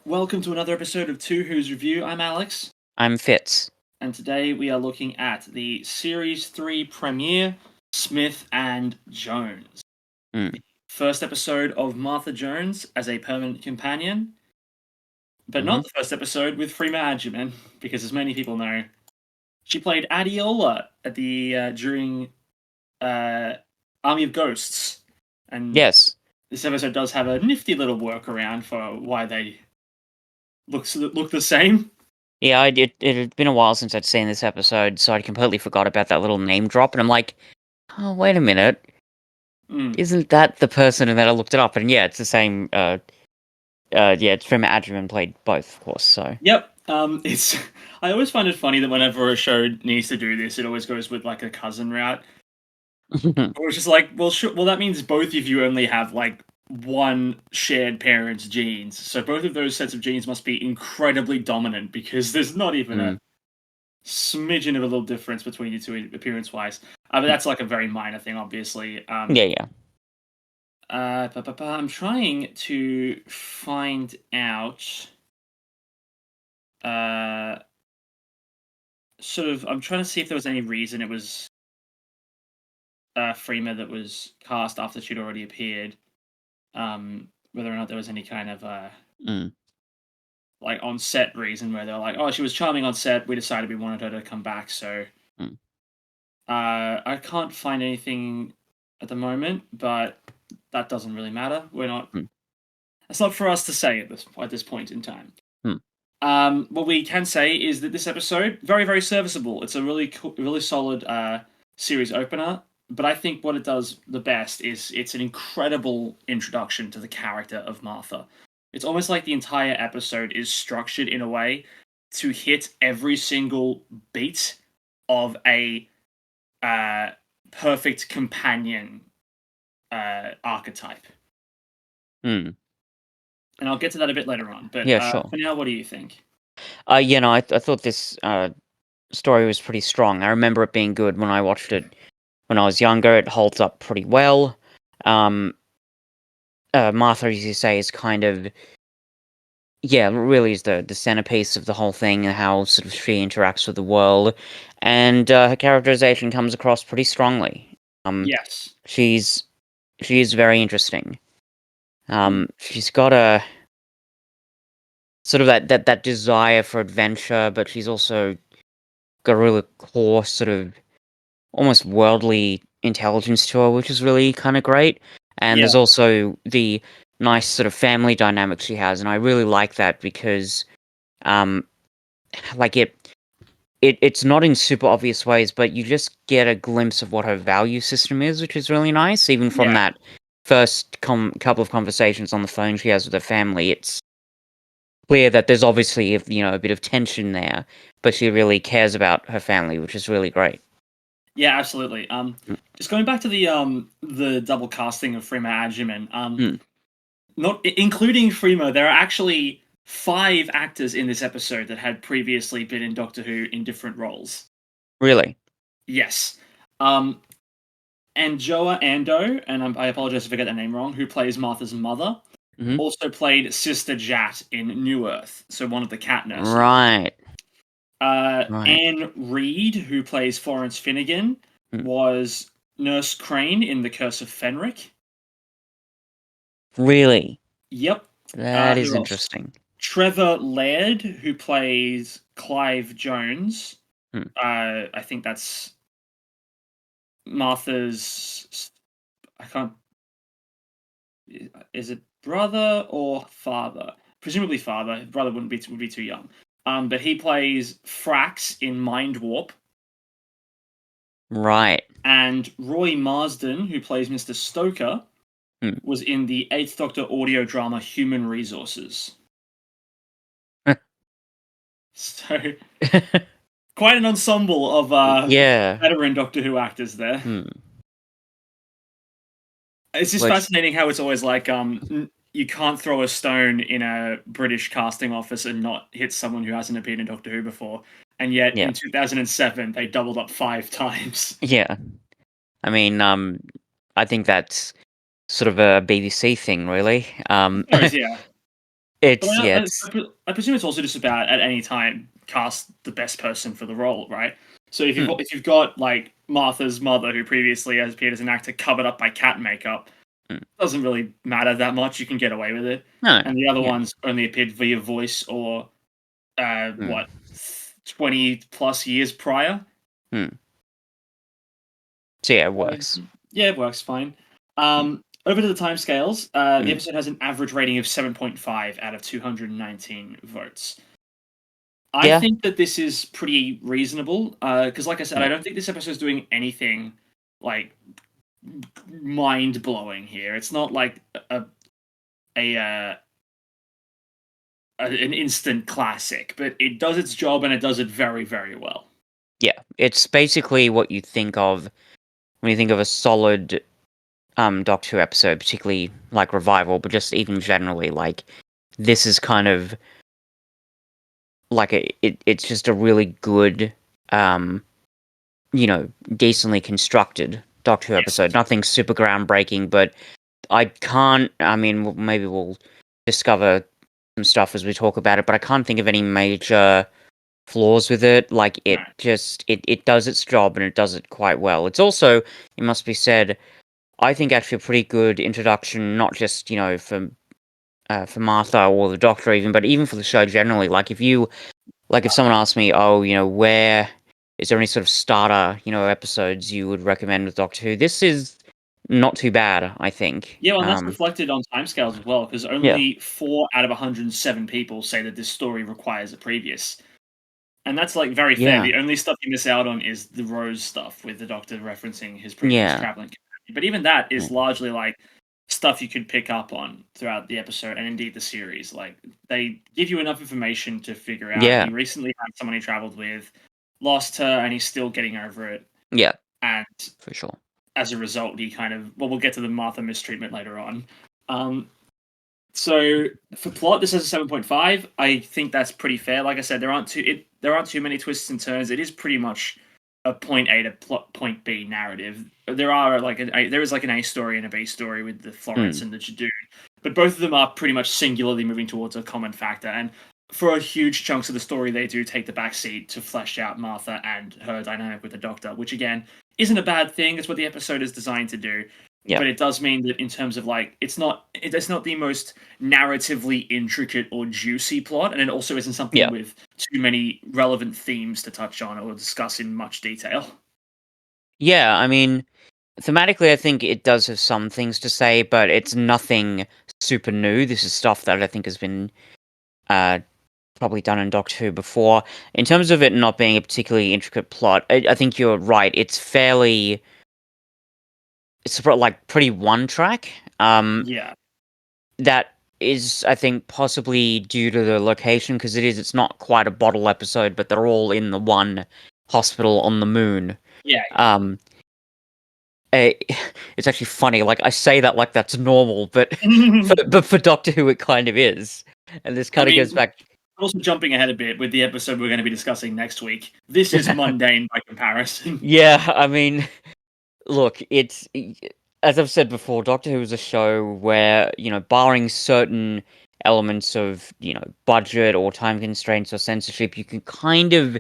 Welcome to another episode of Two Who's Review. I'm Alex, I'm Fitz. and today we are looking at the Series 3 premiere, Smith and Jones. Mm. First episode of Martha Jones as a permanent companion, but Mm-hmm. not the first episode with Freema Agyeman, because as many people know, she played Adiola at the during Army of Ghosts, and Yes. this episode does have a nifty little workaround for why they look the same. Yeah, it had been a while since I'd seen this episode, so I completely forgot about that little name drop, and I'm like, oh, wait a minute. Isn't that the person? And then I looked it up, and yeah, it's the same, it's Freema Agyeman played both, of course, so. Yep. It's I always find it funny that whenever a show needs to do this, it always goes with like a cousin route. Or it's just like, well, that means both of you only have like one shared parent's genes, so both of those sets of genes must be incredibly dominant because there's not even a smidgen of a little difference between you two appearance-wise. But that's like a very minor thing, obviously. Yeah. I'm trying to find out. I'm trying to see if there was any reason it was Freema that was cast after she'd already appeared. Whether or not there was any kind of like on set reason where they're like, oh, she was charming on set. We decided we wanted her to come back, so I can't find anything at the moment, but that doesn't really matter. We're not. It's not for us to say at this point in time. What we can say is that this episode very, very serviceable. It's a really really solid series opener. But I think what it does the best is it's an incredible introduction to the character of Martha. It's almost like the entire episode is structured in a way to hit every single beat of a perfect companion archetype. And I'll get to that a bit later on. But yeah, sure. For now, what do you think? I thought this story was pretty strong. I remember it being good when I watched it when I was younger. It holds up pretty well. Martha, as you say, is kind of really is the centerpiece of the whole thing and how sort of she interacts with the world, and her characterization comes across pretty strongly. Yes, she is very interesting. She's got a sort of that desire for adventure, but she's also got a really core sort of almost worldly intelligence to her, which is really kind of great. And there's also the nice sort of family dynamic she has, and I really like that because, like it's not in super obvious ways, but you just get a glimpse of what her value system is, which is really nice. Even from that first couple of conversations on the phone she has with her family, it's clear that there's obviously a bit of tension there, but she really cares about her family, which is really great. Yeah, absolutely. Just going back to the double casting of Freema Agyeman, not including Freema, there are actually 5 actors in this episode that had previously been in Doctor Who in different roles. Really? Yes. And Joa Ando, and I apologize if I get that name wrong, who plays Martha's mother, also played Sister Jat in New Earth, so one of the cat nurses. Right. Anne Reed, who plays Florence Finnegan, was Nurse Crane in The Curse of Fenric. Really? Yep. That is interesting. Trevor Laird, who plays Clive Jones. I think that's Martha's. I can't. Is it brother or father? Presumably father. Brother would be too young. But he plays Frax in Mind Warp. Right. And Roy Marsden, who plays Mr. Stoker, was in the 8th Doctor audio drama Human Resources. So, quite an ensemble of veteran Doctor Who actors there. It's just fascinating how it's always like you can't throw a stone in a British casting office and not hit someone who hasn't appeared in Doctor Who before. And yet, in 2007, they doubled up 5 times. Yeah. I mean, I think that's sort of a BBC thing, really. Yeah. It's I presume it's also just about at any time cast the best person for the role, right? So if you've got like Martha's mother, who previously has appeared as an actor covered up by cat makeup, doesn't really matter that much. You can get away with it. No, and the other ones only appeared via voice or 20+ years prior. So yeah, it works. Yeah, it works fine. Over to the timescales, the episode has an average rating of 7.5 out of 219 votes. I think that this is pretty reasonable, because like I said, I don't think this episode is doing anything like mind-blowing here. It's not like an instant classic, but it does its job and it does it very, very well. Yeah, it's basically what you think of when you think of a solid Doctor Who episode, particularly like Revival, but just even generally, like this is kind of like it's just a really good, decently constructed Doctor Who episode. Nothing super groundbreaking, but I mean, maybe we'll discover some stuff as we talk about it, but I can't think of any major flaws with it. Like it does its job and it does it quite well. It's also, it must be said, I think actually a pretty good introduction, not just for Martha or the Doctor even, but even for the show generally. Like if someone asked me, where is there any sort of starter episodes you would recommend with Doctor Who? This is not too bad, I think. Yeah, well, and that's reflected on timescales as well, because only 4 out of 107 people say that this story requires a previous. And that's like very fair. The only stuff you miss out on is the Rose stuff with the Doctor referencing his previous traveling companion. But even that is largely like stuff you could pick up on throughout the episode and indeed the series. Like they give you enough information to figure out. He recently had someone he traveled with, lost her, and he's still getting over it. Yeah. And for sure. As a result, he kind of we'll get to the Martha mistreatment later on. So for plot, this is a 7.5. I think that's pretty fair. Like I said, there aren't too many twists and turns. It is pretty much a point A to point B narrative. There is like an A story and a B story with the Florence and the Judoon, but both of them are pretty much singularly moving towards a common factor. And for a huge chunks of the story, they do take the backseat to flesh out Martha and her dynamic with the Doctor, which again isn't a bad thing. It's what the episode is designed to do. Yeah. But it does mean that in terms of like, it's not the most narratively intricate or juicy plot, and it also isn't something with too many relevant themes to touch on or discuss in much detail. Yeah, I mean, thematically, I think it does have some things to say, but it's nothing super new. This is stuff that I think has been probably done in Doctor Who before. In terms of it not being a particularly intricate plot, I think you're right. It's like pretty one track. That is, I think, possibly due to the location, because it's not quite a bottle episode, but they're all in the one hospital on the moon. Yeah. It's actually funny. Like I say that like that's normal, but for Doctor Who it kind of is. And this kind of goes back. Also jumping ahead a bit with the episode we're going to be discussing next week. This is mundane by comparison. Yeah, I mean, look, it's, as I've said before, Doctor Who is a show where, barring certain elements of, budget or time constraints or censorship, you can kind of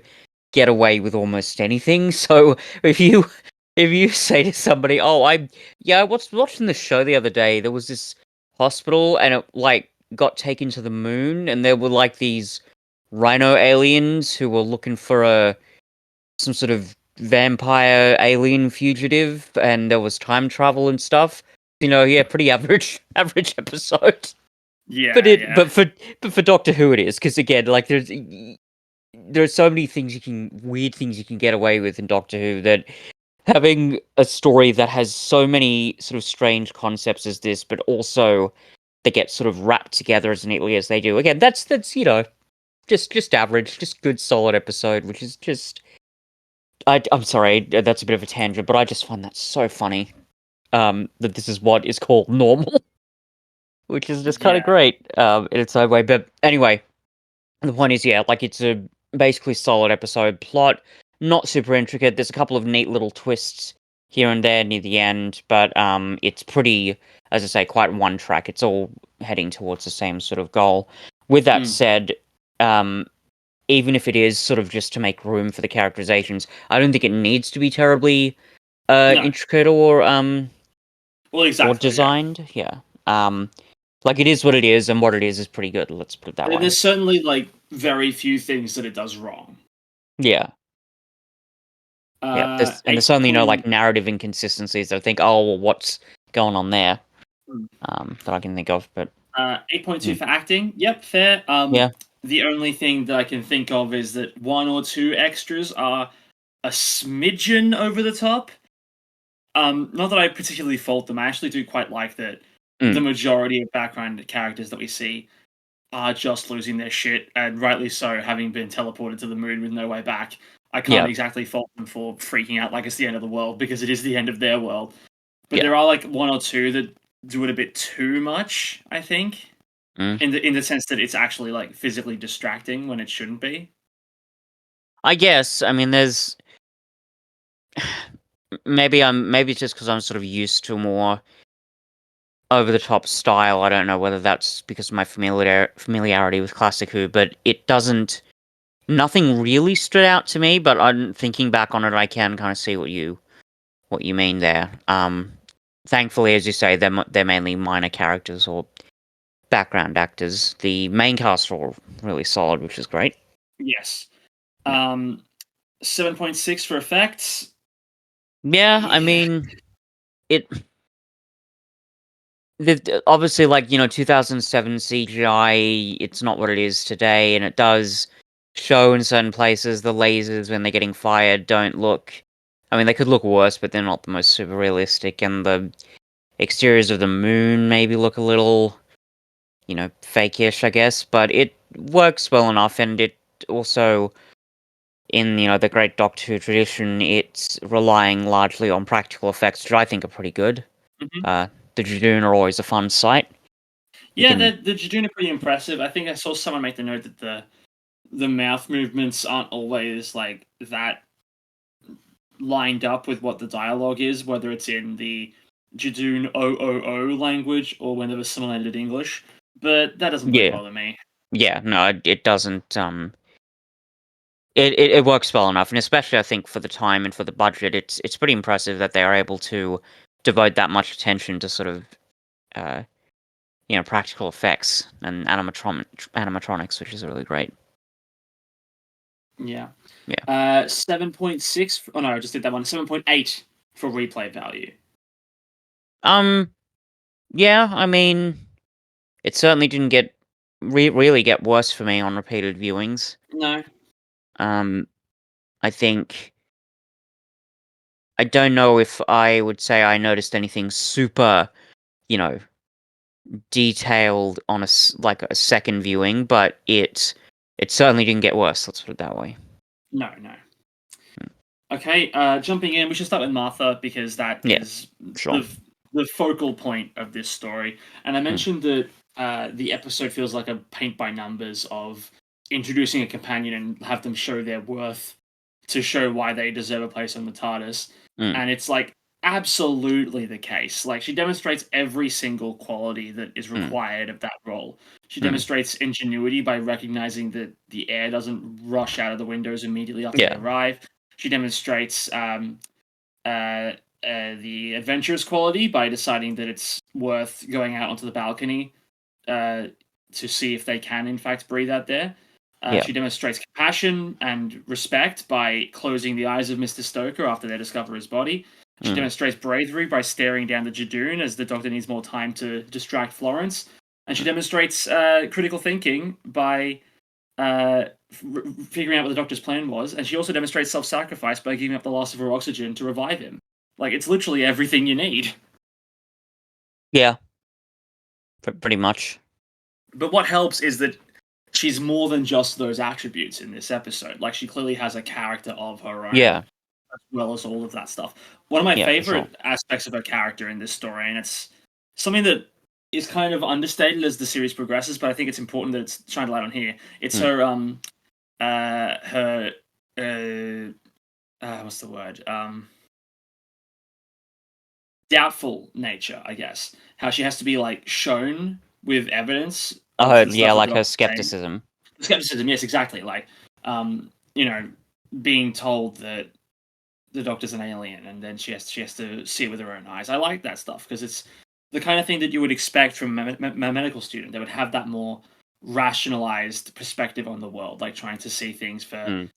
get away with almost anything. So if you say to somebody, "Oh, I was watching the show the other day. There was this hospital, and it like got taken to the moon, and there were like these rhino aliens who were looking for some sort of vampire alien fugitive, and there was time travel and stuff." Pretty average episode. Yeah, but for Doctor Who it is, because again, like there's so many weird things you can get away with in Doctor Who, that having a story that has so many sort of strange concepts as this, but also they get sort of wrapped together as neatly as they do. Again, that's just average, just good solid episode, which is just I'm sorry, that's a bit of a tangent, but I just find that so funny. That this is what is called normal, which is just kind of great in its own way. But anyway, the point is, like it's a basically solid episode. Plot not super intricate. There's a couple of neat little twists here and there near the end, but it's pretty, as I say, quite one track. It's all heading towards the same sort of goal. With that said, even if it is sort of just to make room for the characterizations, I don't think it needs to be terribly intricate or designed. Yeah. Like it is what it is, and what it is pretty good. Let's put it that way. There's certainly like very few things that it does wrong. Yeah. Yeah, there's certainly no like narrative inconsistencies that I think, oh, well, what's going on there? That I can think of, but 8.2 for acting. Yep, fair. Yeah. The only thing that I can think of is that one or two extras are a smidgen over the top. Not that I particularly fault them. I actually do quite like that the majority of background characters that we see are just losing their shit, and rightly so, having been teleported to the moon with no way back. I can't exactly fault them for freaking out like it's the end of the world, because it is the end of their world. But there are like one or two that do it a bit too much, I think. In the sense that it's actually like physically distracting when it shouldn't be. I guess. I mean, there's maybe it's just because I'm sort of used to more over the top style. I don't know whether that's because of my familiarity with Classic Who, but it doesn't. Nothing really stood out to me. But I'm thinking back on it, I can kind of see what you mean there. Thankfully, as you say, they're mainly minor characters or background actors. The main cast are all really solid, which is great. Yes. 7.6 for effects. Yeah, I mean, it. Obviously, like, 2007 CGI, it's not what it is today, and it does show in certain places the lasers when they're getting fired don't look. I mean, they could look worse, but they're not the most super realistic, and the exteriors of the moon maybe look a little, fake-ish, I guess, but it works well enough, and it also, in, the great Doctor Who tradition, it's relying largely on practical effects, which I think are pretty good. The Judoon are always a fun sight. Yeah, the Judoon are pretty impressive. I think I saw someone make the note that the mouth movements aren't always like that lined up with what the dialogue is, whether it's in the Judoon OOO language or when there was simulated English. But that doesn't really bother me. Yeah, no, it doesn't. It works well enough, and especially I think for the time and for the budget, it's pretty impressive that they are able to devote that much attention to sort of, practical effects and animatronics, which is really great. Yeah. Yeah. 7.6. Oh no, I just did that one. 7.8 for replay value. Yeah, I mean, it certainly didn't get really get worse for me on repeated viewings. No. I think I don't know if I would say I noticed anything super, detailed on a second viewing, but it certainly didn't get worse. Let's put it that way. No. Okay, jumping in, we should start with Martha because that is the focal point of this story. And I mentioned that the episode feels like a paint by numbers of introducing a companion and have them show their worth to show why they deserve a place on the TARDIS. And it's like absolutely the case. Like, she demonstrates every single quality that is required of that role. She demonstrates ingenuity by recognizing that the air doesn't rush out of the windows immediately after they arrive. She demonstrates the adventurous quality by deciding that it's worth going out onto the balcony to see if they can, in fact, breathe out there. She demonstrates compassion and respect by closing the eyes of Mr. Stoker after they discover his body. She demonstrates bravery by staring down the Judoon as the Doctor needs more time to distract Florence. And she demonstrates critical thinking by figuring out what the Doctor's plan was. And she also demonstrates self-sacrifice by giving up the last of her oxygen to revive him. Like, it's literally everything you need. Yeah. Pretty much. But what helps is that she's more than just those attributes in this episode. Like, she clearly has a character of her own. Yeah. As well as all of that stuff. One of my favorite aspects of her character in this story, and it's something that is kind of understated as the series progresses, but I think it's important that it's shined a light on here. It's her what's the word? Doubtful nature, I guess. How she has to be like shown with evidence. Oh, yeah, like her skepticism. Skepticism, yes, exactly. Like, you know, being told that the doctor's an alien, and then she has to see it with her own eyes. I like that stuff because it's the kind of thing that you would expect from a medical student. They would have that more rationalized perspective on the world, like trying to see things for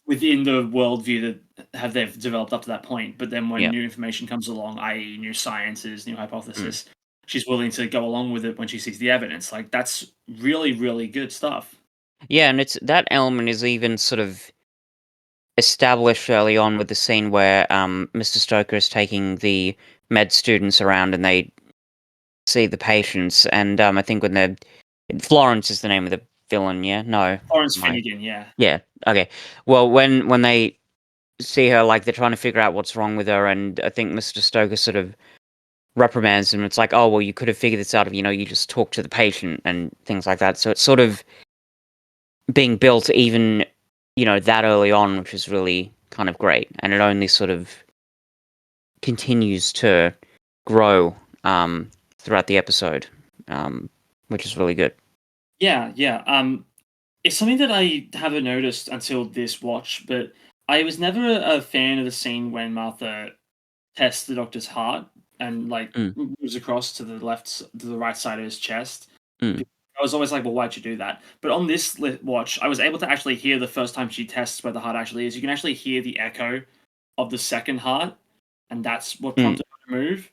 within the worldview that they've developed up to that point. But then when new information comes along, i.e., new sciences, new hypothesis, she's willing to go along with it when she sees the evidence. Like that's really, really good stuff. Yeah, and it's that element is even sort of established early on with the scene where Mr. Stoker is taking the med students around and they see the patients, and I think when they're Florence is the name of the villain, yeah? No. Florence Finnegan, yeah. Yeah, okay. Well, when they see her, like, they're trying to figure out what's wrong with her, and I think Mr. Stoker sort of reprimands them. It's like, oh, well, you could have figured this out if, you just talk to the patient and things like that. So it's sort of being built even, that early on, which is really kind of great. And it only sort of continues to grow throughout the episode, which is really good. Yeah. It's something that I haven't noticed until this watch, but I was never a fan of the scene when Martha tests the doctor's heart and moves across to the right side of his chest. I was always like, well, why'd you do that? But on this watch, I was able to actually hear the first time she tests where the heart actually is. You can actually hear the echo of the second heart, and that's what prompted her to move.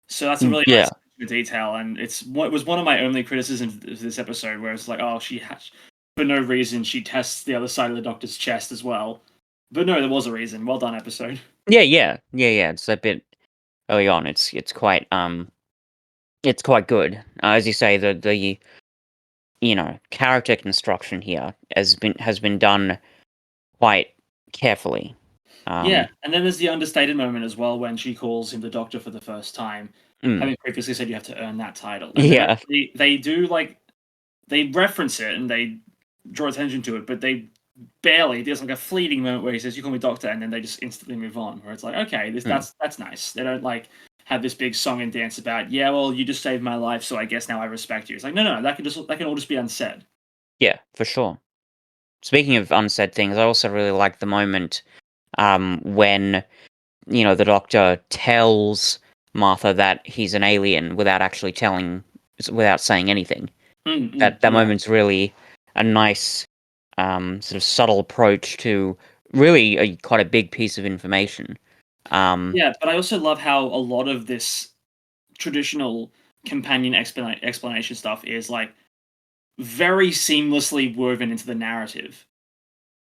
So that's a really nice detail, and it was one of my only criticisms of this episode, where it's like, oh, for no reason, she tests the other side of the doctor's chest as well. But no, there was a reason. Well done, episode. Yeah. It's a bit early on. It's quite good. As you say, the character construction here has been done quite carefully. Yeah, and then there's the understated moment as well when she calls him the doctor for the first time, having previously said you have to earn that title. And they do they reference it and they draw attention to it, but they barely. There's like a fleeting moment where he says, "You call me doctor," and then they just instantly move on. Where it's like, okay, that's nice. They don't have this big song and dance about, yeah, well, you just saved my life, so I guess now I respect you. It's like, no, that can all just be unsaid. Yeah, for sure. Speaking of unsaid things, I also really like the moment when the doctor tells Martha that he's an alien without saying anything. That moment's really a nice sort of subtle approach to really quite a big piece of information. Yeah, but I also love how a lot of this traditional companion explanation stuff is very seamlessly woven into the narrative.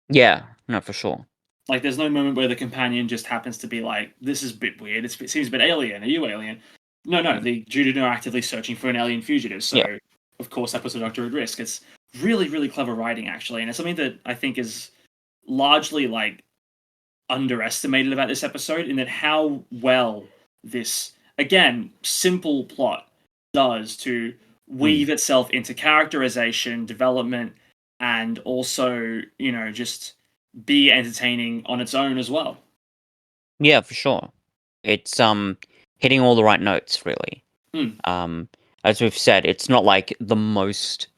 Yeah, no, for sure. Like, there's no moment where the companion just happens to be like, this is a bit weird, it seems a bit alien, are you alien? No, the Judy are actively searching for an alien fugitive, so of course that puts the Doctor at risk. It's really, really clever writing, actually, and it's something that I think is largely, underestimated about this episode, in that how well this, again, simple plot does to weave itself into characterization, development, and also, just be entertaining on its own as well. Yeah, for sure. It's hitting all the right notes, really. As we've said, it's not the most,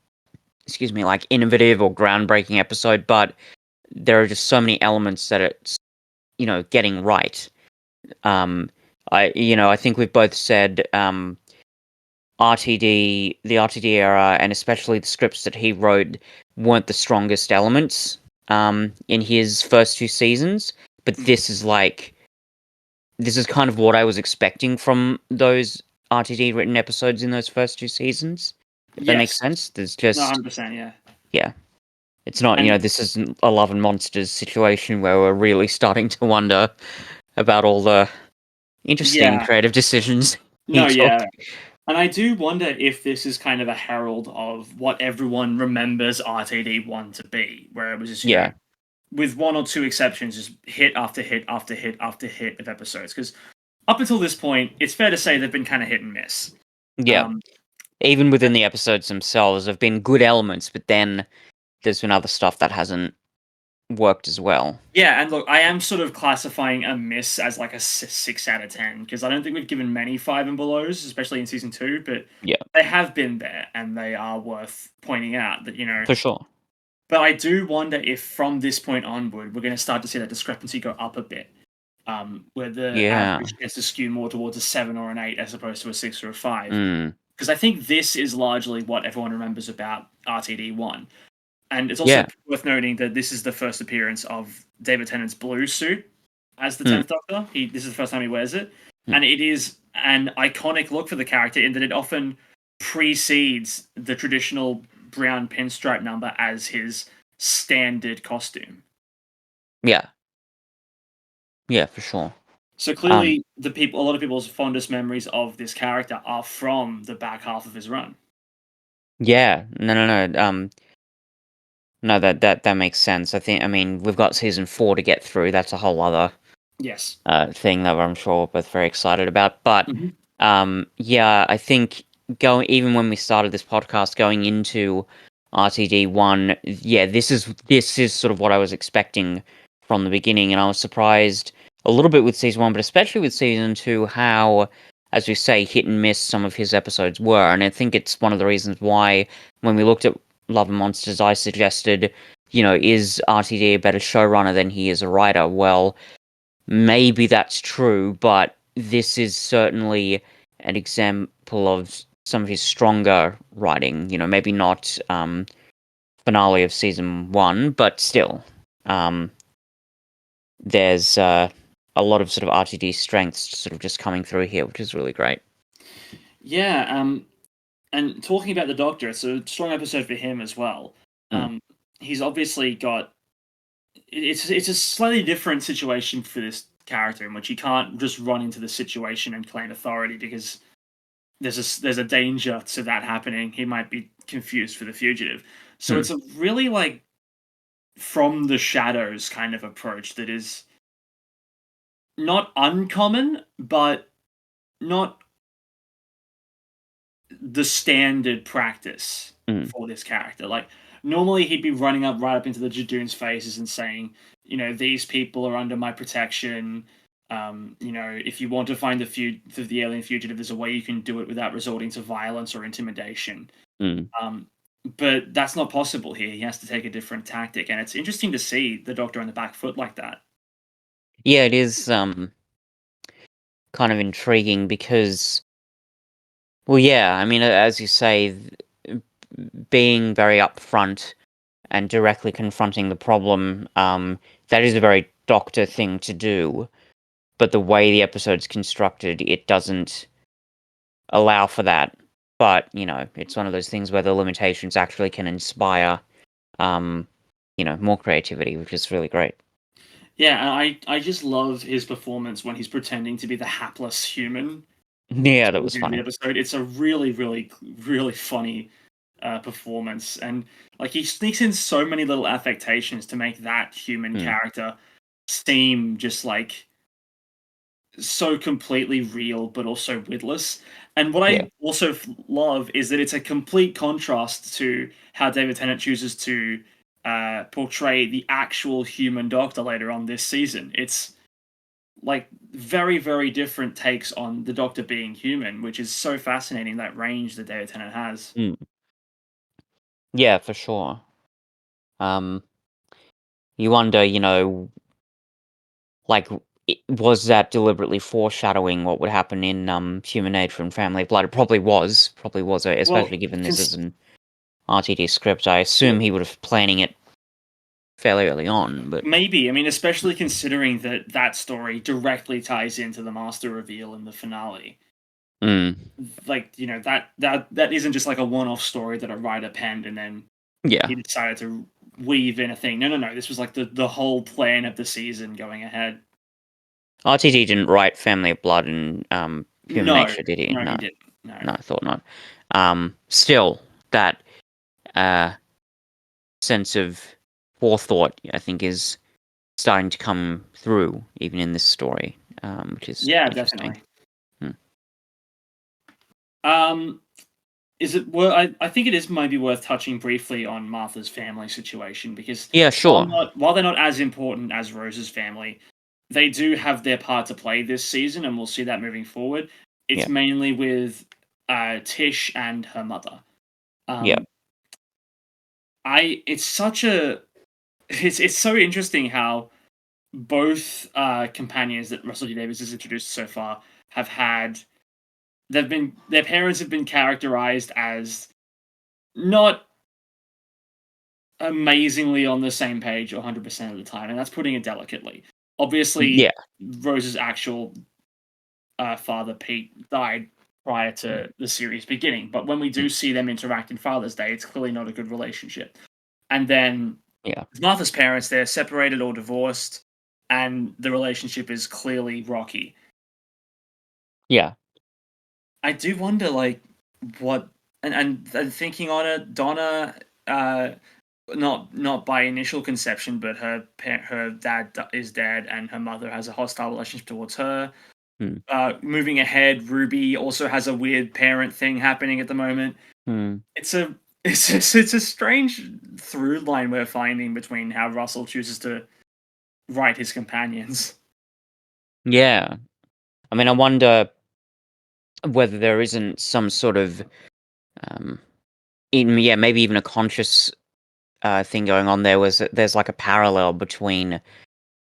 innovative or groundbreaking episode, but there are just so many elements that it's, getting right. I think we've both said the RTD era, and especially the scripts that he wrote, weren't the strongest elements in his first 2 seasons, but this is kind of what I was expecting from those RTD written episodes in those first 2 seasons. If that makes sense. There's just 100%, yeah. Yeah. It's not, this isn't a Love and Monsters situation where we're really starting to wonder about all the interesting creative decisions. And I do wonder if this is kind of a herald of what everyone remembers RTD1 to be, where it was just, with 1 or 2 exceptions, just hit after hit after hit after hit of episodes. Because up until this point, it's fair to say they've been kind of hit and miss. Yeah. Even within the episodes themselves, there have been good elements, but then there's been other stuff that hasn't worked as well. Yeah, and look, I am sort of classifying a miss as like a 6 out of 10 because I don't think we've given many 5 and belows, especially in season 2. But Yeah, they have been there, and they are worth pointing out. That for sure. But I do wonder if from this point onward, we're going to start to see that discrepancy go up a bit, where the average gets to skew more towards a 7 or an 8 as opposed to a 6 or a 5. Because I think this is largely what everyone remembers about RTD1. And it's also worth noting that this is the first appearance of David Tennant's blue suit as the 10th Doctor. This is the first time he wears it. And it is an iconic look for the character in that it often precedes the traditional brown pinstripe number as his standard costume. Yeah. Yeah, for sure. So clearly, a lot of people's fondest memories of this character are from the back half of his run. Yeah, no. No, that makes sense. I mean, we've got season 4 to get through. That's a whole other thing that I'm sure we're both very excited about. But yeah, I think even when we started this podcast, going into RTD1, yeah, this is sort of what I was expecting from the beginning, and I was surprised a little bit with season 1, but especially with season 2, how, as we say, hit and miss some of his episodes were. And I think it's one of the reasons why, when we looked at Love and Monsters, I suggested, is RTD a better showrunner than he is a writer? Well, maybe that's true, but this is certainly an example of some of his stronger writing. Maybe not finale of season 1, but still, there's a lot of sort of RTD strengths sort of just coming through here, which is really great. Yeah, and talking about the Doctor, it's a strong episode for him as well. He's obviously got... It's a slightly different situation for this character in which he can't just run into the situation and claim authority because there's a danger to that happening. He might be confused for the fugitive. So it's a really like from the shadows kind of approach that is not uncommon, but not the standard practice for this character. Like, normally he'd be running right up into the Jadoon's faces and saying, these people are under my protection. If you want to find the alien fugitive, there's a way you can do it without resorting to violence or intimidation. But that's not possible here. He has to take a different tactic, and it's interesting to see the Doctor on the back foot like that. Yeah, it is kind of intriguing because, well, yeah, I mean, as you say, being very upfront and directly confronting the problem, that is a very Doctor thing to do. But the way the episode's constructed, it doesn't allow for that. But, it's one of those things where the limitations actually can inspire, more creativity, which is really great. Yeah, I just love his performance when he's pretending to be the hapless human. Yeah, that was funny. Episode. It's a really, really, really funny performance, and like he sneaks in so many little affectations to make that human character seem just like so completely real, but also witless. And what I also love is that it's a complete contrast to how David Tennant chooses to portray the actual human Doctor later on this season. It's like very, very different takes on the Doctor being human, which is so fascinating, that range that David Tennant has. Yeah, for sure. You wonder, like, was that deliberately foreshadowing what would happen in Human Nature and Family of Blood? It probably was, especially given this is an RTD script. I assume he would have planning it fairly early on, but maybe. I mean, especially considering that story directly ties into the Master reveal in the finale. Like, that isn't just like a one-off story that a writer penned and then he decided to weave in a thing. No. This was like the whole plan of the season going ahead. RTD didn't write Family of Blood and Human Nature, did he? No, he didn't. No, I thought not. Still, that sense of forethought, I think, is starting to come through even in this story, which is definitely. is it? Well, I think it is maybe worth touching briefly on Martha's family situation because Yeah, sure. while they're not as important as Rose's family, they do have their part to play this season, and we'll see that moving forward. It's Yeah. mainly with Tish and her mother. Yeah. It's such a it's so interesting how both companions that Russell T Davies has introduced so far have had their parents have been characterized as not amazingly on the same page 100% of the time, and that's putting it delicately. Obviously, Yeah. Rose's actual father, Pete, died prior to the series beginning, but when we do see them interact in Father's Day, it's clearly not a good relationship. And then Yeah. Martha's parents, they're separated or divorced, and the relationship is clearly rocky. Yeah. I do wonder, like, what and thinking on it, Donna, not by initial conception, but her dad is dead, and her mother has a hostile relationship towards her. Hmm. Moving ahead, Ruby also has a weird parent thing happening at the moment. Hmm. It's a strange through line we're finding between how Russell chooses to write his companions. Yeah. I mean, I wonder whether there isn't some sort of, maybe even a conscious thing going on there. Was that there's like a parallel between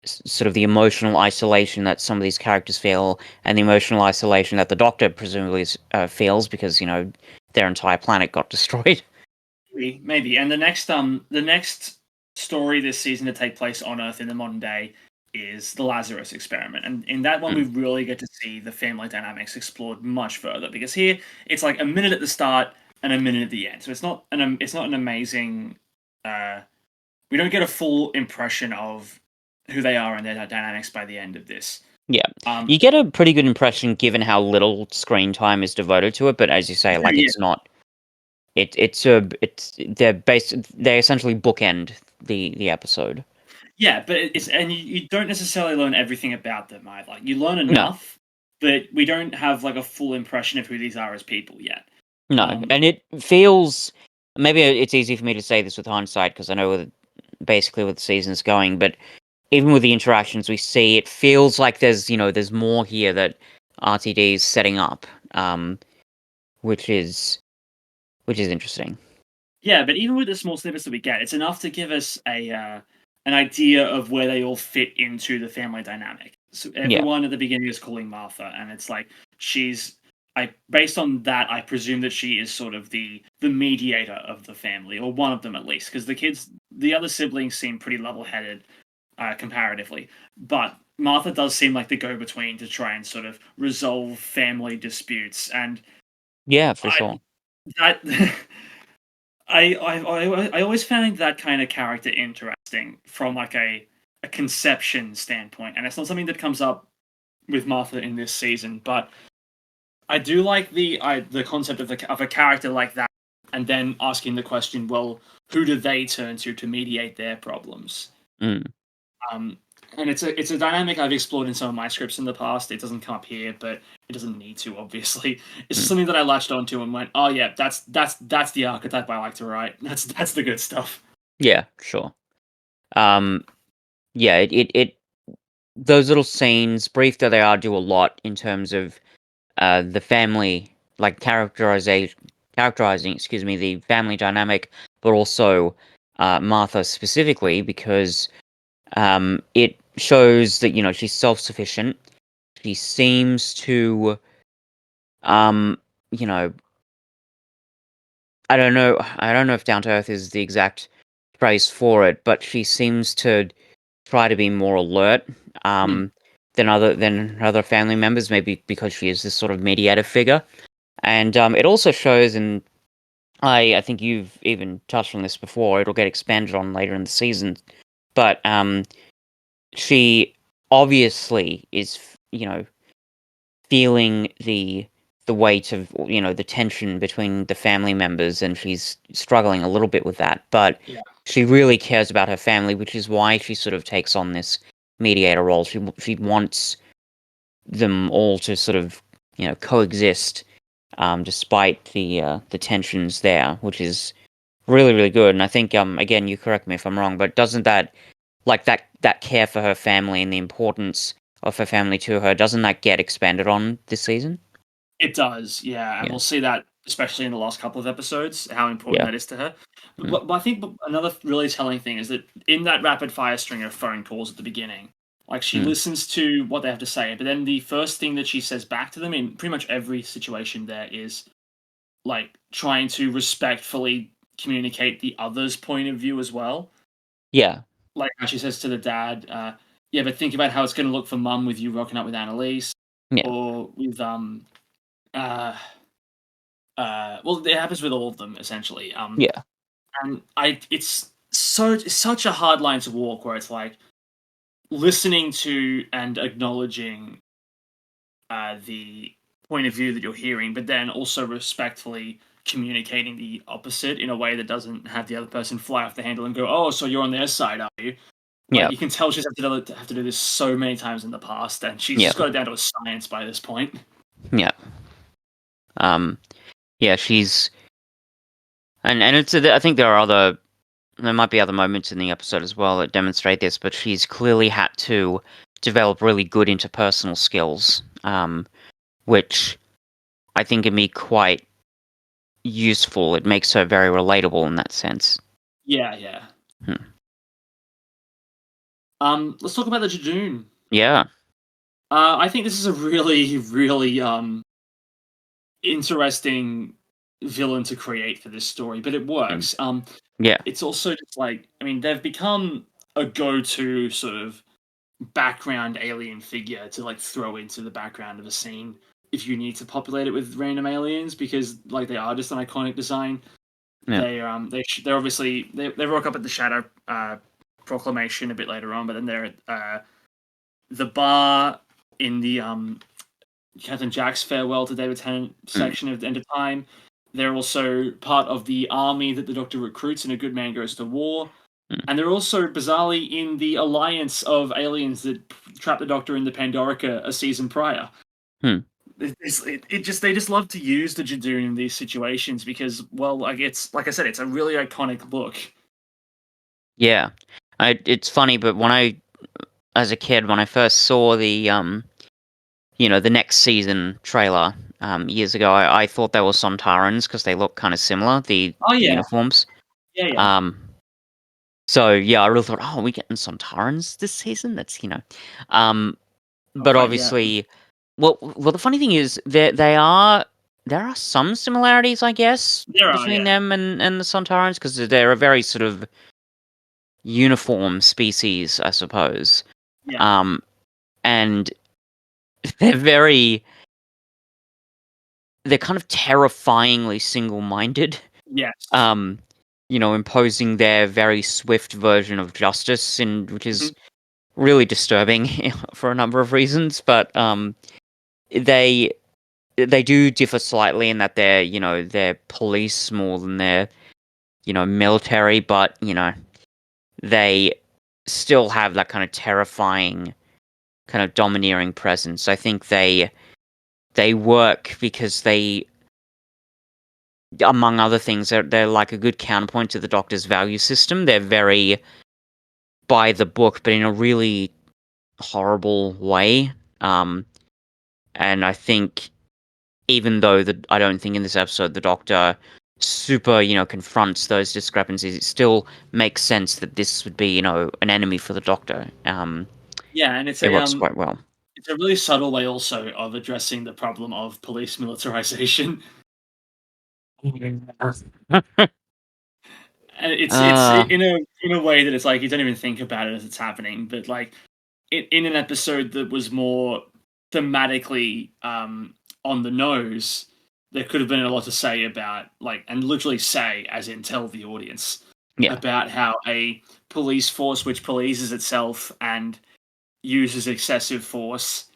sort of the emotional isolation that some of these characters feel and the emotional isolation that the Doctor presumably feels because their entire planet got destroyed. Maybe. And the next story this season to take place on Earth in the modern day is the Lazarus experiment. And in that one we really get to see the family dynamics explored much further because here it's like a minute at the start and a minute at the end. So it's not an amazing we don't get a full impression of who they are and their dynamics by the end of this. Yeah, you get a pretty good impression given how little screen time is devoted to it. But as you say, like yeah. it's not. They essentially bookend the episode. Yeah, but you don't necessarily learn everything about them either. You learn No, enough, but we don't have like a full impression of who these are as people yet. no, and it feels maybe it's easy for me to say this with hindsight because I know basically where the season's going, but even with the interactions we see, it feels like there's more here that RTD is setting up, which is interesting. Yeah, but even with the small snippets that we get, it's enough to give us an idea of where they all fit into the family dynamic. So everyone at the beginning is calling Martha, and it's like based on that, I presume that she is sort of the mediator of the family, or one of them at least, because the other siblings seem pretty level-headed comparatively, but Martha does seem like the go-between to try and sort of resolve family disputes, and yeah, for sure. That I always found that kind of character interesting from like a conception standpoint, and it's not something that comes up with Martha in this season. But I do like the concept of a character like that, and then asking the question, well, who do they turn to mediate their problems? And it's a dynamic I've explored in some of my scripts in the past. It doesn't come up here, but it doesn't need to. Obviously, it's just something that I latched onto and went, "Oh yeah, that's the archetype I like to write. That's the good stuff." Yeah, sure. Yeah, it those little scenes, brief though they are, do a lot in terms of the family, like characterizing, excuse me, the family dynamic, but also Martha specifically because it shows that she's self-sufficient. She seems to you know I don't know if down to earth is the exact phrase for it, but she seems to try to be more alert than other family members, maybe because she is this sort of mediator figure. And it also shows, and I think you've even touched on this before, it'll get expanded on later in the season, but she obviously is, feeling the weight of, the tension between the family members, and she's struggling a little bit with that, but she really cares about her family, which is why she sort of takes on this mediator role. She wants them all to sort of, coexist despite the tensions there, which is really, really good. And I think, again, you correct me if I'm wrong, but doesn't that care for her family and the importance of her family to her, doesn't that get expanded on this season? It does, yeah, and Yeah. we'll see that especially in the last couple of episodes, how important Yeah. that is to her. Mm. But I think another really telling thing is that in that rapid fire string of phone calls at the beginning, like she Mm. listens to what they have to say, but then the first thing that she says back to them in pretty much every situation there is like trying to respectfully communicate the other's point of view as well. Yeah. Like how she says to the dad, "Yeah, but think about how it's going to look for mum with you rocking up with Annalise, Yeah. or with uh, well, it happens with all of them essentially. Yeah. And it's such a hard line to walk where it's like listening to and acknowledging the point of view that you're hearing, but then also respectfully communicating the opposite in a way that doesn't have the other person fly off the handle and go, "Oh, so you're on their side, are you?" Like Yeah. you can tell she's have to do this so many times in the past, and she's Yeah. just got it down to a science by this point. Yeah. Yeah, she's and it's I think there might be other moments in the episode as well that demonstrate this, but she's clearly had to develop really good interpersonal skills, which I think can be quite useful. It makes her very relatable in that sense. Yeah, yeah. Hmm. Let's talk about the Jadoon. Yeah. I think this is a really, really interesting villain to create for this story, but it Mm. works. Yeah. It's also just like, I mean, they've become a go-to sort of background alien figure to like throw into the background of a scene if you need to populate it with random aliens because like they are just an iconic design. Yeah. They're obviously they rock up at the Shadow Proclamation a bit later on, but then they're at the bar in the Captain Jack's farewell to David Tennant section of the End of Time. They're also part of the army that the Doctor recruits in A Good Man Goes to War. And they're also bizarrely in the alliance of aliens that trapped the Doctor in the Pandorica a season prior. Hmm. They just love to use the Jadoon in these situations because, well, like it's like I said, it's a really iconic look. Yeah. It's funny, but as a kid, when I first saw the the next season trailer years ago, I thought they were Sontarans because they look kind of similar, the Oh yeah, uniforms. yeah. So yeah, I really thought, oh, are we getting Sontarans this season? That's but Quite yeah. obviously, well, the funny thing is there are some similarities, I guess, There are, between yeah. them and the Sontarans because they're a very sort of uniform species, I suppose. Yeah. And they're they're kind of terrifyingly single-minded. Yes. Imposing their very swift version of justice, which is Mm-hmm. really disturbing for a number of reasons. But they do differ slightly in that they're police more than they're military, but they still have that kind of terrifying, kind of domineering presence. I think they work because they, among other things, they're like a good counterpoint to the Doctor's value system. They're very by the book, but in a really horrible way. And I think, even though I don't think in this episode the Doctor super, confronts those discrepancies, it still makes sense that this would be, an enemy for the Doctor. Yeah, and it works quite well. It's a really subtle way also of addressing the problem of police militarization. And it's in a way that it's like you don't even think about it as it's happening, but like in an episode that was more thematically on the nose, there could have been a lot to say about like, and literally say as in tell the audience about how a police force which polices itself and uses excessive force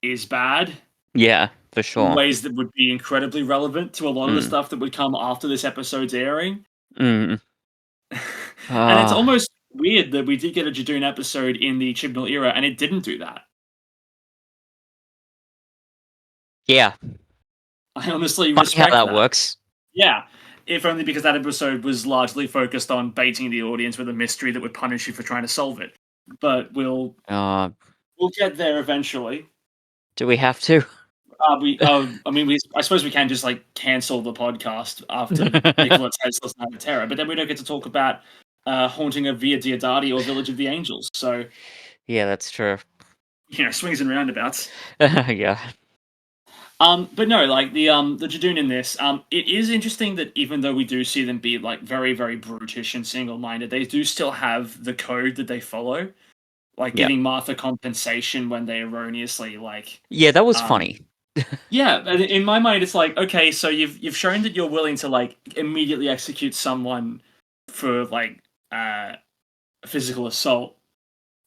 is bad. Yeah, for sure. In ways that would be incredibly relevant to a lot of the stuff that would come after this episode's airing. Mm. And it's almost weird that we did get a Jadoon episode in the Chibnall era and it didn't do that. Yeah. I honestly Funny respect how that works. Yeah, if only because that episode was largely focused on baiting the audience with a mystery that would punish you for trying to solve it. But we'll get there eventually. Do we have to? I suppose we can just like cancel the podcast after Nikola Tesla's Night of Terror, but then we don't get to talk about Haunting of Via Diodati or Village of the Angels. So yeah, that's true. Swings and roundabouts. Yeah. But no, like the Judoon in this, it is interesting that even though we do see them be like very, very brutish and single-minded, they do still have the code that they follow, like giving Martha compensation when they erroneously like. Yeah, that was funny. Yeah, in my mind, it's like, okay, so you've shown that you're willing to like immediately execute someone for like physical assault,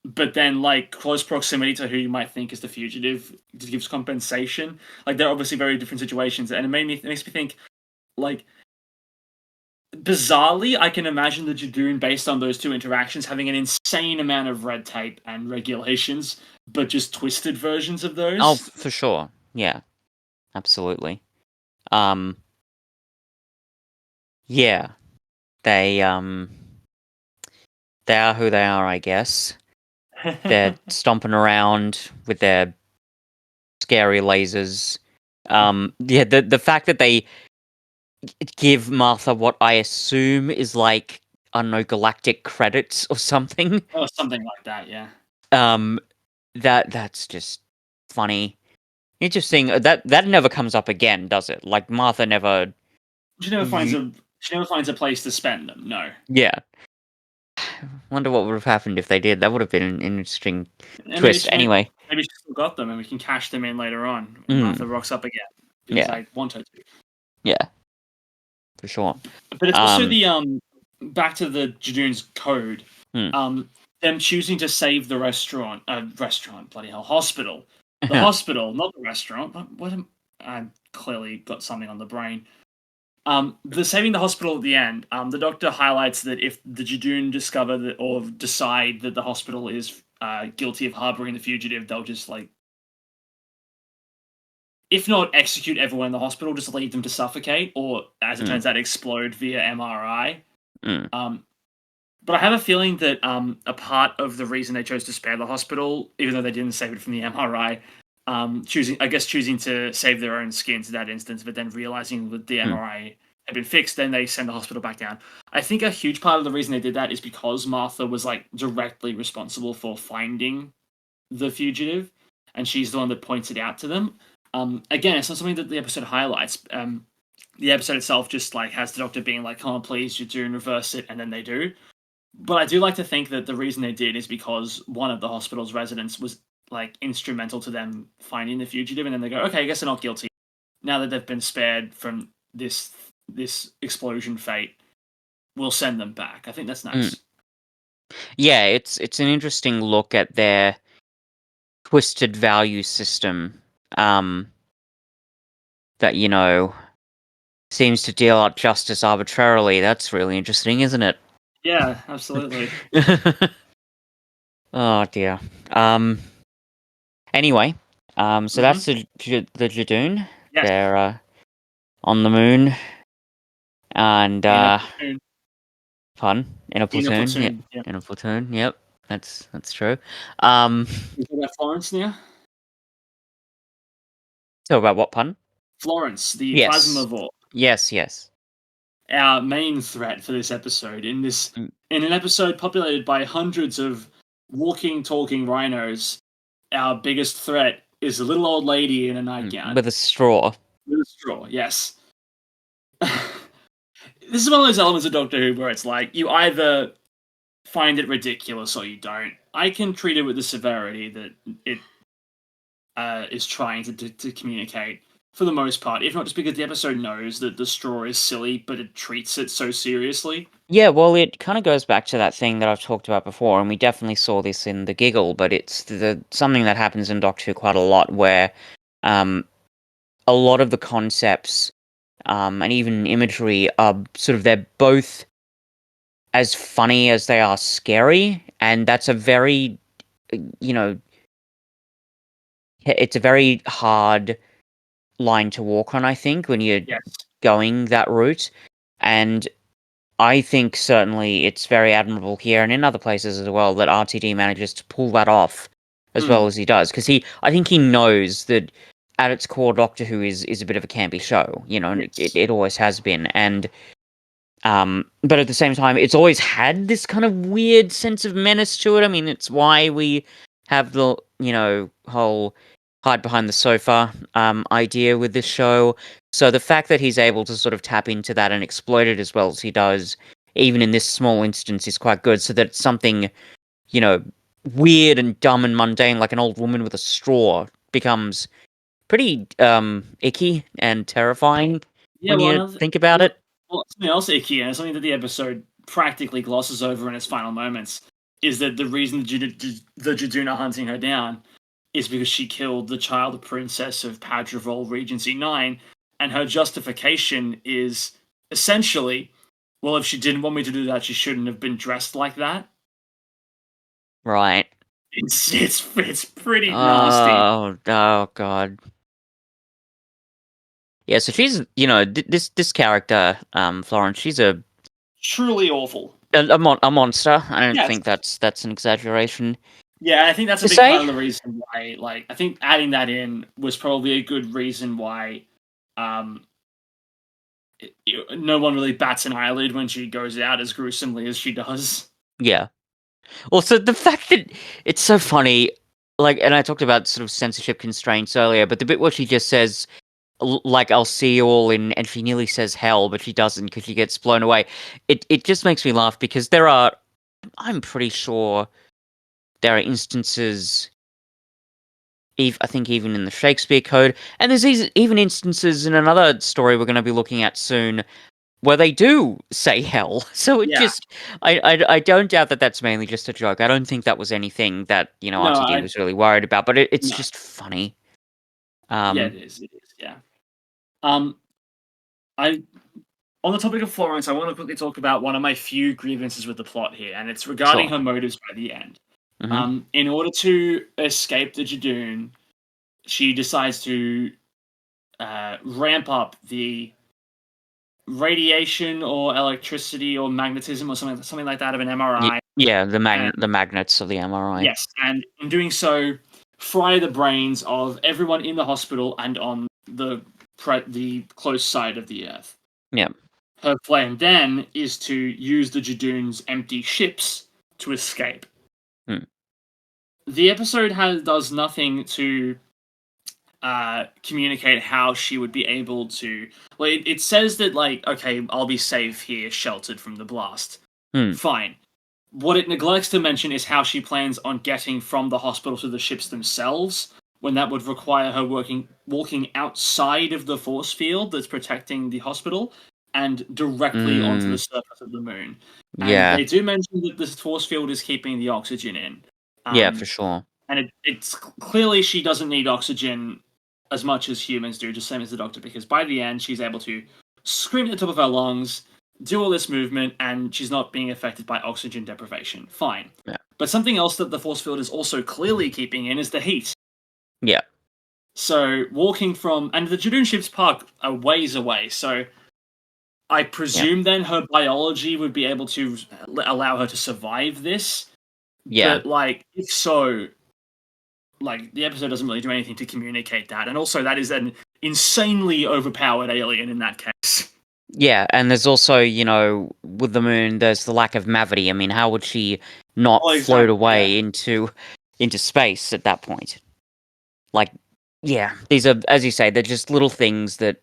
but then like close proximity to who you might think is the fugitive gives compensation. Like they're obviously very different situations, and it makes me think like bizarrely, I can imagine the Judoon based on those two interactions having an insane amount of red tape and regulations, but just twisted versions of those. Oh, for sure. Yeah. Absolutely. Yeah. They are who they are, I guess. They're stomping around with their scary lasers. Yeah, the fact that they give Martha what I assume is like, I don't know, galactic credits or something. Oh, something like that, yeah. That's just funny. Interesting. That never comes up again, does it? Like Martha never. She never finds a place to spend them. No. Yeah. Wonder what would have happened if they did. That would have been an interesting twist. Anyway, maybe she still got them, and we can cash them in later on when Martha rocks up again because I want her to. Yeah, for sure. But it's also the back to the Judoon's code. Them choosing to save the hospital. The hospital, not the restaurant. I clearly got something on the brain. The saving the hospital at the end. The doctor highlights that if the Judoon discover that or decide that the hospital is guilty of harboring the fugitive, they'll just like, if not execute everyone in the hospital, just leave them to suffocate, or as it turns out, explode via MRI. But I have a feeling that a part of the reason they chose to spare the hospital, even though they didn't save it from the MRI, choosing to save their own skins in that instance, but then realizing that the MRI had been fixed, then they send the hospital back down. I think a huge part of the reason they did that is because Martha was like directly responsible for finding the fugitive, and she's the one that points it out to them. Again, it's not something that the episode highlights. The episode itself just like has the doctor being like, "Come on, please, you do and reverse it," and then they do. But I do like to think that the reason they did is because one of the hospital's residents was like instrumental to them finding the fugitive, and then they go, "Okay, I guess they're not guilty now that they've been spared from this explosion fate. We'll send them back." I think that's nice. Yeah, it's an interesting look at their twisted value system. That seems to deal out justice arbitrarily. That's really interesting, isn't it? Yeah, absolutely. Oh dear. Anyway, so that's the Judoon. Yes. They're on the moon, and pardon, in a platoon. Yep. In a platoon. Yep, that's true. You talk about Florence now. So about what, pun? Florence, the plasma vault. Yes. Our main threat for this episode in an episode populated by hundreds of walking, talking rhinos. Our biggest threat is a little old lady in a nightgown with a straw. With a straw, yes. This is one of those elements of Doctor Who where it's like you either find it ridiculous or you don't. I can treat it with the severity that it is trying to communicate for the most part, if not just because the episode knows that the straw is silly, but it treats it so seriously. Yeah, well, it kind of goes back to that thing that I've talked about before, and we definitely saw this in The Giggle, but it's something that happens in Doctor Who quite a lot, where a lot of the concepts and even imagery are they're both as funny as they are scary, and that's a very, it's a very hard line to walk on, I think, when you're Yes. going that route. And I think certainly it's very admirable here and in other places as well that RTD manages to pull that off as well as he does. Because I think he knows that at its core, Doctor Who is a bit of a campy show, and Yes. it always has been. And but at the same time, it's always had this kind of weird sense of menace to it. I mean, it's why we have the, whole hide behind the sofa idea with this show. So the fact that he's able to sort of tap into that and exploit it as well as he does, even in this small instance, is quite good. So that it's something, weird and dumb and mundane, like an old woman with a straw, becomes pretty icky and terrifying Yeah, when well, you think about it. Well, something else icky, and something that the episode practically glosses over in its final moments, is that the reason the Jadun are hunting her down is because she killed the child princess of Padravol Regency 9, and her justification is essentially, well, if she didn't want me to do that, she shouldn't have been dressed like that. Right. It's pretty nasty. Oh God. Yeah, so she's, this character, Florence, she's Truly awful. a monster. I don't Yes. think that's an exaggeration Yeah, I think that's a to big part say. of the reason why, I think adding that in was probably a good reason why um, no one really bats an eyelid when she goes out as gruesomely as she does. Yeah. Also, the fact that it's so funny, and I talked about sort of censorship constraints earlier, but the bit where she just says, I'll see you all in, and she nearly says hell, but she doesn't because she gets blown away. It just makes me laugh because I'm pretty sure there are instances, I think even in the Shakespeare Code, and there's even instances in another story we're going to be looking at soon where they do say hell. So it Yeah. just, I don't doubt that that's mainly just a joke. I don't think that was anything that, No, RTD was really worried about, but it's no. just funny. Yeah, it is. Yeah. I On the topic of Florence, I want to quickly talk about one of my few grievances with the plot here, and it's regarding Sure. her motives by the end. Mm-hmm. In order to escape the Jadoon, she decides to ramp up the radiation or electricity or magnetism or something like that of an MRI. Yeah, the magnets of the MRI. Yes, and in doing so, fry the brains of everyone in the hospital and on the close side of the Earth. Yeah. Her plan then is to use the Jadoon's empty ships to escape. Hmm. The episode does nothing to communicate how she would be able to. Well, it says that, okay, I'll be safe here, sheltered from the blast. Fine. What it neglects to mention is how she plans on getting from the hospital to the ships themselves, when that would require her walking outside of the force field that's protecting the hospital and directly onto the surface of the moon. And Yeah. they do mention that this force field is keeping the oxygen in. Yeah, for sure. And it's clearly she doesn't need oxygen as much as humans do, just same as the Doctor, because by the end she's able to scream at the top of her lungs, do all this movement, and she's not being affected by oxygen deprivation. Fine. Yeah. But something else that the force field is also clearly keeping in is the heat. Yeah. So walking and the Jadoon ships park a ways away, so I presume then her biology would be able to allow her to survive this. Yeah. But, if so, the episode doesn't really do anything to communicate that. And also, that is an insanely overpowered alien in that case. Yeah, and there's also, with the moon, there's the lack of gravity. I mean, how would she not float away into space at that point? These are, as you say, they're just little things that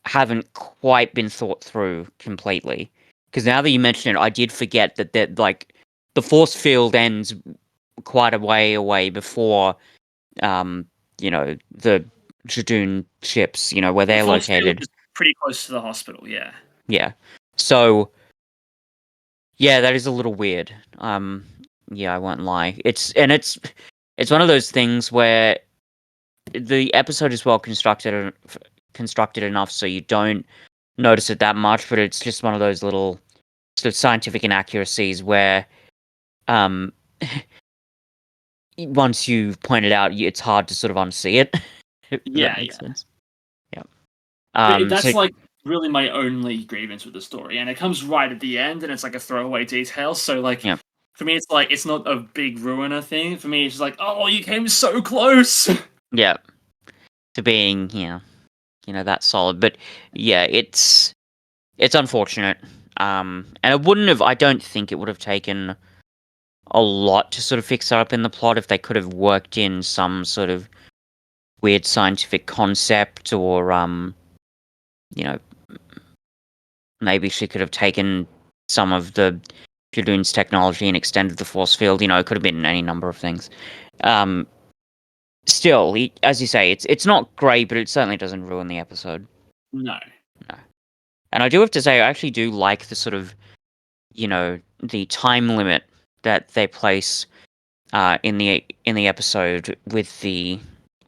haven't quite been thought through completely. Because now that you mention it, I did forget that the force field ends quite a way away before, the Jadoon ships, where they're located. Pretty close to the hospital, yeah. Yeah. So, yeah, that is a little weird. Yeah, I won't lie. It's one of those things where the episode is well constructed enough so you don't notice it that much, but it's just one of those little sort of scientific inaccuracies where, once you've pointed out, it's hard to sort of unsee it. Yeah. Sense. That's So like really my only grievance with the story, and it comes right at the end, and it's like a throwaway detail. So like, yeah, for me, it's like it's not a big ruiner thing. For me, it's just like, oh, you came so close. yeah, to being that solid. But yeah, it's unfortunate. And it wouldn't have. I don't think it would have taken a lot to sort of fix up in the plot if they could have worked in some sort of weird scientific concept, or you know, maybe she could have taken some of the Jadoon's technology and extended the force field. It could have been any number of things. Um, Still, as you say, it's not great, but it certainly doesn't ruin the episode. No. No. And I do have to say, I actually do like the sort of, the time limit that they place in the episode with the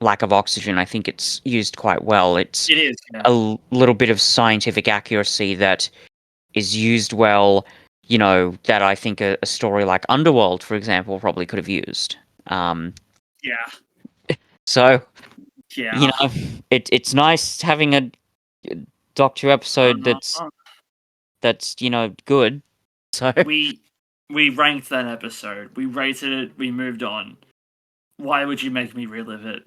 lack of oxygen. I think it's used quite well. It's It is. Yeah. a little bit of scientific accuracy that is used well, that I think a story like Underworld, for example, probably could have used. Yeah. So, Yeah. it's nice having a Doctor episode that's good. So we ranked that episode. We rated it. We moved on. Why would you make me relive it?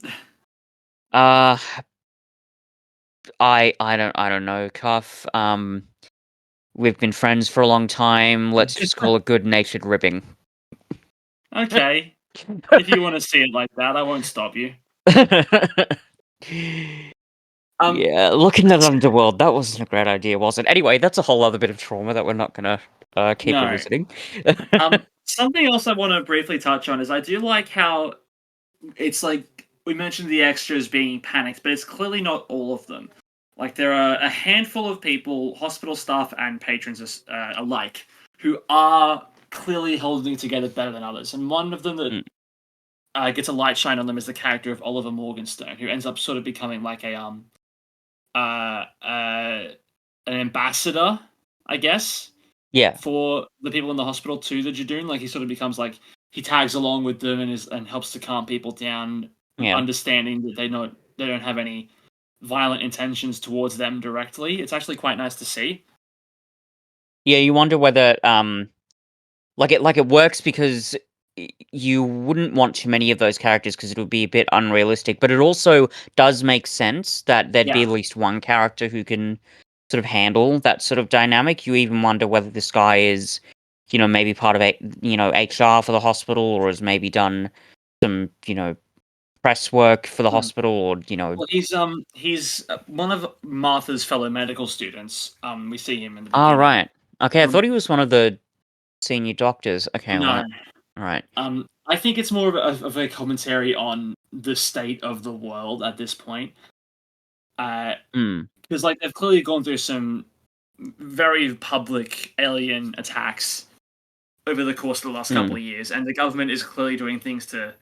I don't know, Cuff. We've been friends for a long time. Let's just call it good-natured ribbing. Okay. If you want to see it like that, I won't stop you. Yeah, looking at Underworld, that wasn't a great idea, was it? Anyway, that's a whole other bit of trauma that we're not gonna keep revisiting. Something else I want to briefly touch on is I do like how it's like we mentioned the extras being panicked, but it's clearly not all of them. Like there are a handful of people, hospital staff and patrons alike, who are clearly holding together better than others. And one of them that gets a light shine on them is the character of Oliver Morgenstern, who ends up sort of becoming like an ambassador, I guess. Yeah. For the people in the hospital to the Jadoon, like he sort of becomes like he tags along with them and helps to calm people down, understanding that they don't have any violent intentions towards them directly. It's actually quite nice to see. Yeah, you wonder whether it works because you wouldn't want too many of those characters because it would be a bit unrealistic, but it also does make sense that there'd be at least one character who can sort of handle that sort of dynamic. You even wonder whether this guy is, maybe part of HR for the hospital, or has maybe done some, press work for the hospital, or Well, he's one of Martha's fellow medical students. We see him in the beginning. Oh, right. Okay, I thought he was one of the senior doctors. Okay, no. Right. I think it's more of a commentary on the state of the world at this point. Because like they've clearly gone through some very public alien attacks over the course of the last couple of years, and the government is clearly doing things to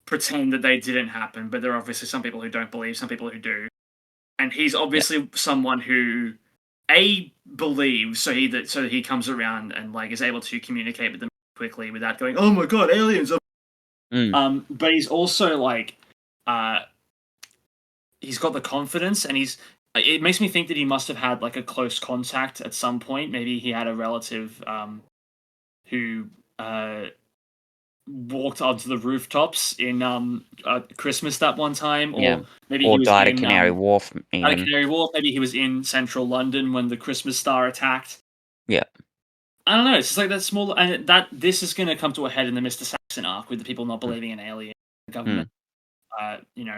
pretend that they didn't happen, but there are obviously some people who don't believe, some people who do. And he's obviously someone who believes, so he comes around and like is able to communicate with them quickly without going, "Oh my god, aliens!" But he's also like, he's got the confidence, and it makes me think that he must have had like a close contact at some point. Maybe he had a relative who walked onto the rooftops in Christmas that one time, or maybe he was died at Canary Wharf. At Canary Wharf, maybe he was in central London when the Christmas Star attacked. Yeah, I don't know. It's just like that small, and this is going to come to a head in the Mr. Saxon arc with the people not believing in aliens, the government,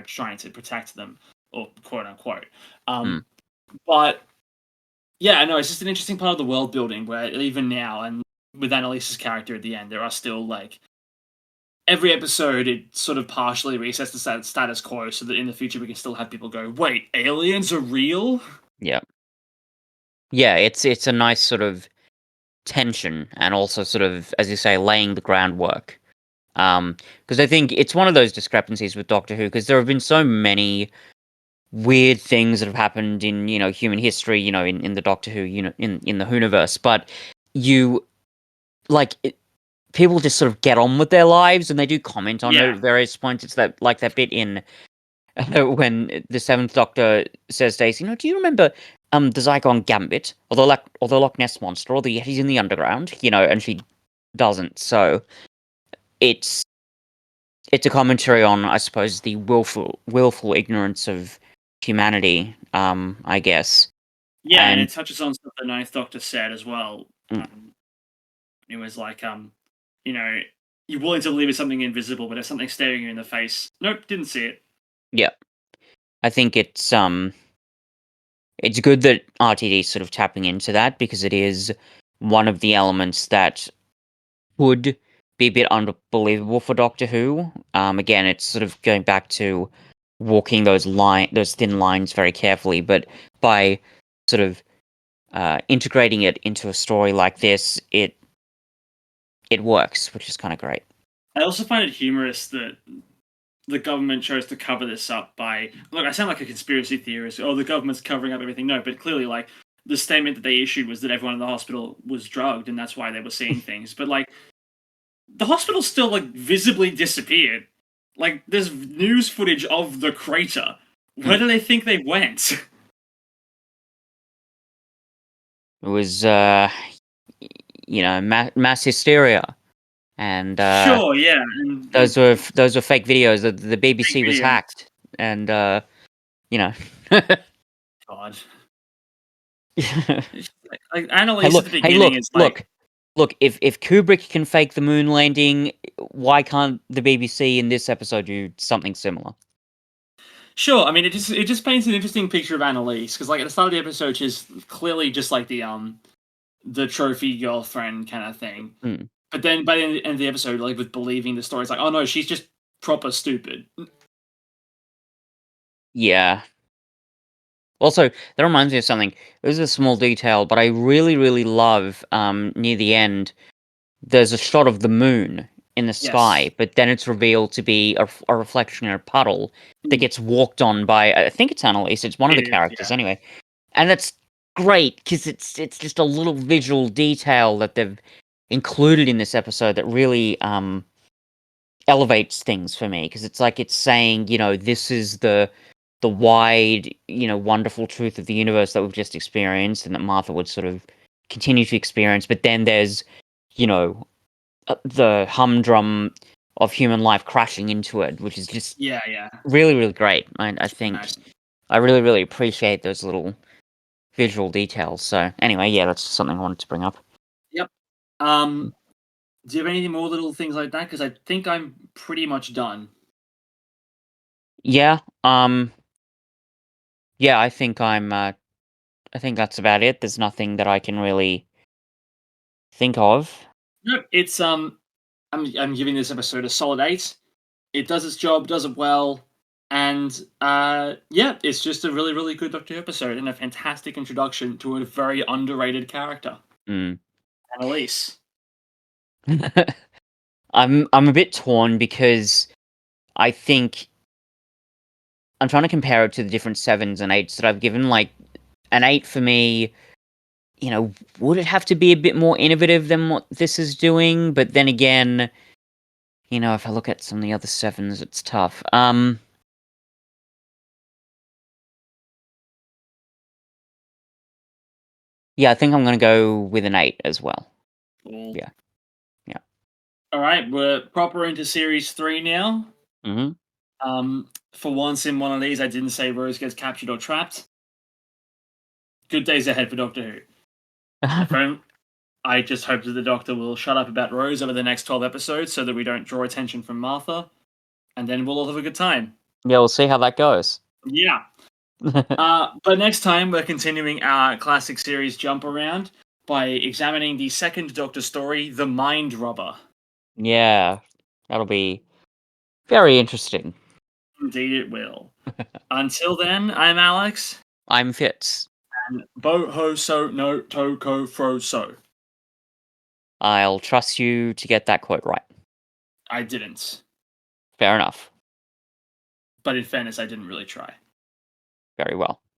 trying to protect them, or quote unquote. But yeah, I know it's just an interesting part of the world building where even now, and with Annalise's character at the end, there are still like every episode it sort of partially resets the status quo so that in the future we can still have people go, wait, aliens are real? Yeah. Yeah, it's a nice sort of tension, and also sort of, as you say, laying the groundwork. Because I think it's one of those discrepancies with Doctor Who, because there have been so many weird things that have happened in, human history, in the Doctor Who, in the Whoniverse, but people just sort of get on with their lives, and they do comment on it at various points. It's that bit in when the Seventh Doctor says to Ace, do you remember the Zygon Gambit, or the Loch Ness Monster, or the Yetis in the Underground? And she doesn't. So it's a commentary on, I suppose, the willful ignorance of humanity. I guess. Yeah, and it touches on stuff the Ninth Doctor said as well. It was like, you're willing to believe it's something invisible, but there's something staring you in the face. Nope, didn't see it. Yeah, I think it's good that RTD is sort of tapping into that, because it is one of the elements that would be a bit unbelievable for Doctor Who. Again, it's sort of going back to walking those thin lines very carefully, but by sort of integrating it into a story like this, it works, which is kind of great. I also find it humorous that the government chose to cover this up by... Look, I sound like a conspiracy theorist. Oh, the government's covering up everything. No, but clearly, like, the statement that they issued was that everyone in the hospital was drugged, and that's why they were seeing things. But, like, the hospital still, like, visibly disappeared. Like, there's news footage of the crater. Where do they think they went? It was, mass hysteria. And sure, yeah. And those were fake videos. The BBC was hacked, and God. Like Annalise at the beginning is like, look. If Kubrick can fake the moon landing, why can't the BBC in this episode do something similar? Sure. I mean, it just paints an interesting picture of Annalise, because like at the start of the episode, she's clearly just like the trophy girlfriend kind of thing. But then by the end of the episode, like with believing the story, it's like, oh no, she's just proper stupid. Yeah. Also, that reminds me of something. This is a small detail, but I really, really love near the end, there's a shot of the moon in the sky, but then it's revealed to be a reflection in a puddle that gets walked on by, I think it's Annalise, it's one of the characters anyway. And that's great, because it's just a little visual detail that they've included in this episode that really elevates things for me, because it's like it's saying, this is the wide, wonderful truth of the universe that we've just experienced, and that Martha would sort of continue to experience. But then there's, the humdrum of human life crashing into it, which is just really, really great. I think I really, really appreciate those little visual details. So anyway, yeah, that's something I wanted to bring up. Yep. Do you have any more little things like that? Because I think I'm pretty much done. Yeah. Yeah, I think I think that's about it. There's nothing that I can really think of. No, it's I'm giving this episode a solid 8. It does its job, does it well, and it's just a really, really good Doctor Who episode and a fantastic introduction to a very underrated character, Annalise. I'm a bit torn, because I think I'm trying to compare it to the different 7s and 8s that I've given. Like, an 8 for me, would it have to be a bit more innovative than what this is doing? But then again, if I look at some of the other 7s, it's tough. Yeah, I think I'm going to go with an 8 as well. Cool. Yeah. All right, we're proper into series 3 now. For once in one of these, I didn't say Rose gets captured or trapped. Good days ahead for Doctor Who. I just hope that the Doctor will shut up about Rose over the next 12 episodes so that we don't draw attention from Martha, and then we'll all have a good time. Yeah, we'll see how that goes. Yeah. But next time, we're continuing our classic series jump around by examining the second Doctor story, The Mind Robber. Yeah, that'll be very interesting. Indeed it will. Until then, I'm Alex. I'm Fitz. And Bo Ho So No Toko Fro So. I'll trust you to get that quote right. I didn't. Fair enough. But in fairness, I didn't really try. Very well.